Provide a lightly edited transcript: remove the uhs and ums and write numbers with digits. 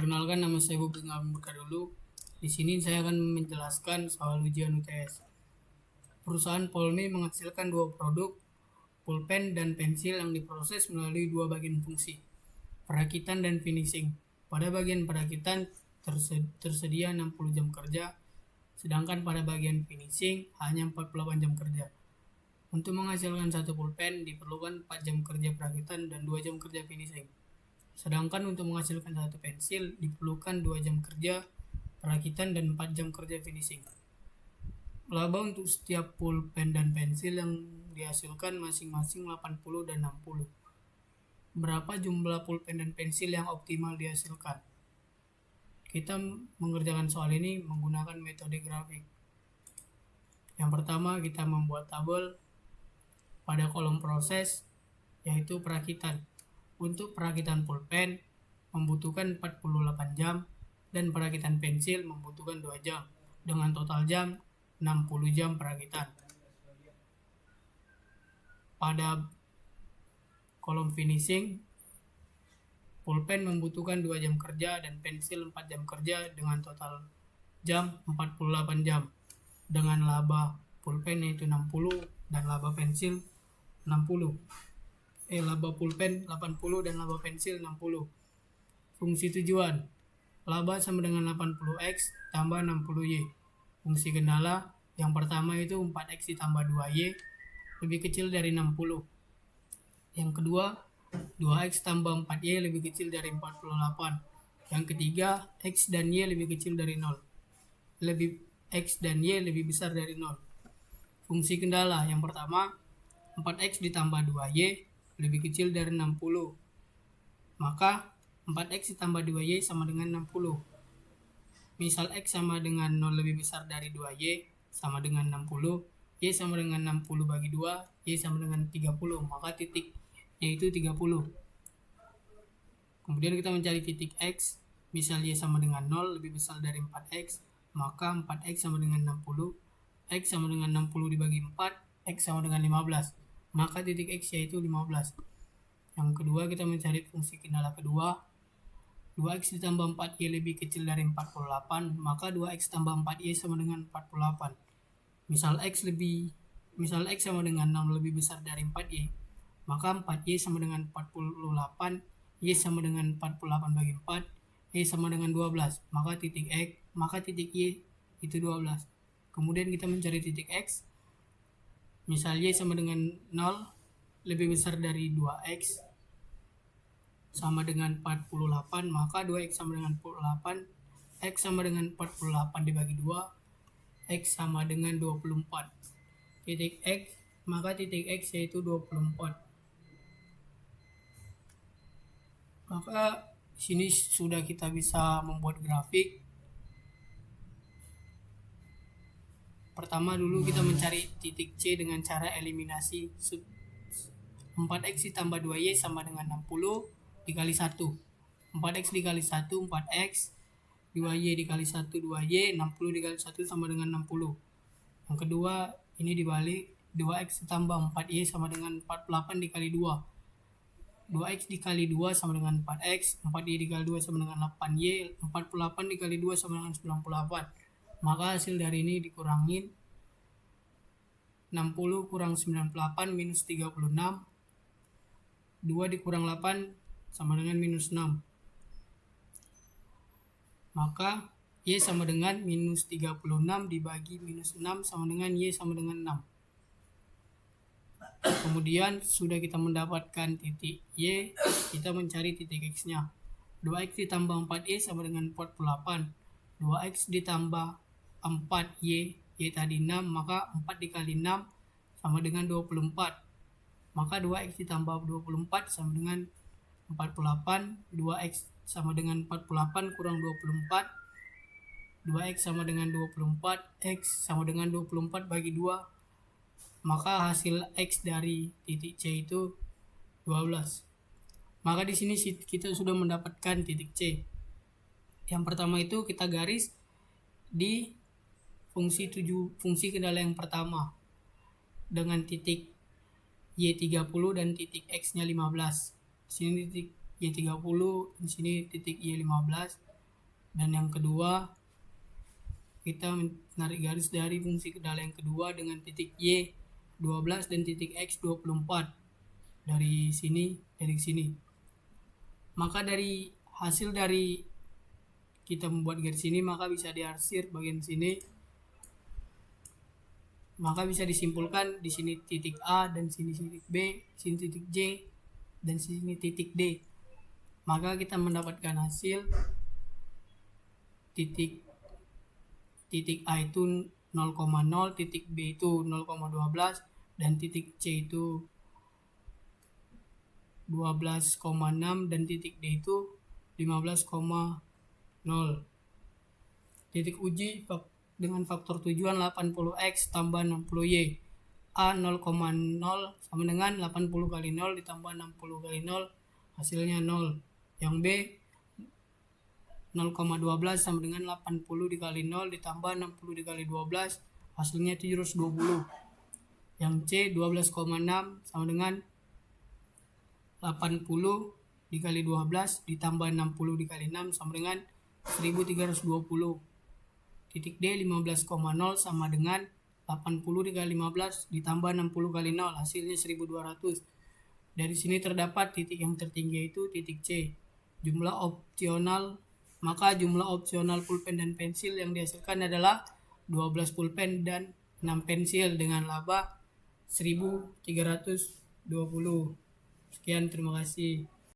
Perkenalkan, nama saya Bobi Ngabuka dulu. Di sini saya akan menjelaskan soal ujian UTS. Perusahaan Polmi menghasilkan dua produk, pulpen dan pensil yang diproses melalui dua bagian fungsi, perakitan dan finishing. Pada bagian perakitan tersedia 60 jam kerja, sedangkan pada bagian finishing hanya 48 jam kerja. Untuk menghasilkan satu pulpen diperlukan 4 jam kerja perakitan dan 2 jam kerja finishing. Sedangkan untuk menghasilkan satu pensil diperlukan 2 jam kerja perakitan dan 4 jam kerja finishing. Laba untuk setiap pulpen dan pensil yang dihasilkan masing-masing 80 dan 60. Berapa jumlah pulpen dan pensil yang optimal dihasilkan? Kita mengerjakan soal ini menggunakan metode grafik. Yang pertama, kita membuat tabel pada kolom proses, yaitu perakitan. Untuk perakitan pulpen membutuhkan 48 jam dan perakitan pensil membutuhkan 2 jam dengan total jam 60 jam perakitan. Pada kolom finishing, pulpen membutuhkan 2 jam kerja dan pensil 4 jam kerja dengan total jam 48 jam dengan laba pulpen yaitu 60 dan laba pensil 60. Laba pulpen 80 dan laba pensil 60. Fungsi tujuan, laba sama dengan 80x tambah 60y. Fungsi kendala, yang pertama itu 4x ditambah 2y lebih kecil dari 60. Yang kedua, 2x tambah 4y lebih kecil dari 48. Yang ketiga, x dan y lebih kecil dari 0. X dan y lebih besar dari 0. Fungsi kendala, yang pertama 4x ditambah 2y lebih kecil dari 60. Maka 4x ditambah 2y sama dengan 60. Misal x sama dengan 0 lebih besar dari 2y sama dengan 60, y sama dengan 60 bagi 2, y sama dengan 30, maka titik yaitu 30. Kemudian kita mencari titik x, misal y sama dengan 0 lebih besar dari 4x, maka 4x sama dengan 60, x sama dengan 60 dibagi 4, x sama dengan 15, maka titik x yaitu 15. Yang kedua, kita mencari fungsi kendala kedua. 2x ditambah 4y lebih kecil dari 48, maka 2x tambah 4y sama dengan 48. Misal x sama dengan 6 lebih besar dari 4y, maka 4y sama dengan 48, y sama dengan 48 bagi 4, y sama dengan 12, maka titik y itu 12. Kemudian kita mencari titik x. Misal y sama dengan 0 lebih besar dari 2x sama dengan 48, maka 2x sama dengan 48, x sama dengan 48 dibagi 2, x sama dengan 24. Titik x, maka titik x yaitu 24. Maka sini sudah kita bisa membuat grafik. Pertama dulu kita mencari titik C dengan cara eliminasi. 4x ditambah 2y sama dengan 60 dikali 1. 4x dikali 1 4x, 2y dikali 1 2y, 60 dikali 1 sama dengan 60. Yang kedua ini dibalik, 2x ditambah 4y sama dengan 48 dikali 2. 2x dikali 2 sama dengan 4x, 4y dikali 2 sama dengan 8y, 48 dikali 2 sama dengan 98. Maka hasil dari ini dikurangin 60 kurang 98 minus 36, 2 dikurang 8 sama dengan minus 6. Maka y sama dengan minus 36 dibagi minus 6 sama dengan y sama dengan 6. Kemudian sudah kita mendapatkan titik y, kita mencari titik x-nya. 2x ditambah 4y sama dengan 48. 2x ditambah 4y, y tadi 6, maka 4 dikali 6 sama dengan 24. Maka 2x ditambah 24 sama dengan 48, 2x sama dengan 48 kurang 24, 2x sama dengan 24, x sama dengan 24 bagi 2, maka hasil x dari titik C itu 12. Maka di sini kita sudah mendapatkan titik C. Yang pertama itu kita garis di fungsi kendala yang pertama dengan titik Y30 dan titik X-nya 15. Di sini titik Y30, di sini titik Y15. Dan yang kedua, kita menarik garis dari fungsi kendala yang kedua dengan titik Y 12 dan titik X 24 dari sini. Maka dari hasil dari kita membuat garis ini, maka bisa diarsir bagian sini. Maka bisa disimpulkan di sini titik A dan sini titik B, sini titik J dan sini titik D. Maka kita mendapatkan hasil titik A itu 0,0, titik B itu 0,12 dan titik C itu 12,6 dan titik D itu 15,0. Titik uji dengan faktor tujuan 80x tambah 60y. A 0,0 sama dengan 80 kali 0 ditambah 60 kali 0, hasilnya 0. Yang B 0,12 sama dengan 80 dikali 0 ditambah 60 dikali 12, hasilnya 720. Yang C 12,6 sama dengan 80 dikali 12 ditambah 60 dikali 6 sama dengan 1320. Titik D 15,0 sama dengan 80 dikali 15 ditambah 60 kali 0, hasilnya 1200. Dari sini terdapat titik yang tertinggi yaitu titik C. Maka jumlah opsional pulpen dan pensil yang dihasilkan adalah 12 pulpen dan 6 pensil dengan laba 1320. Sekian, terima kasih.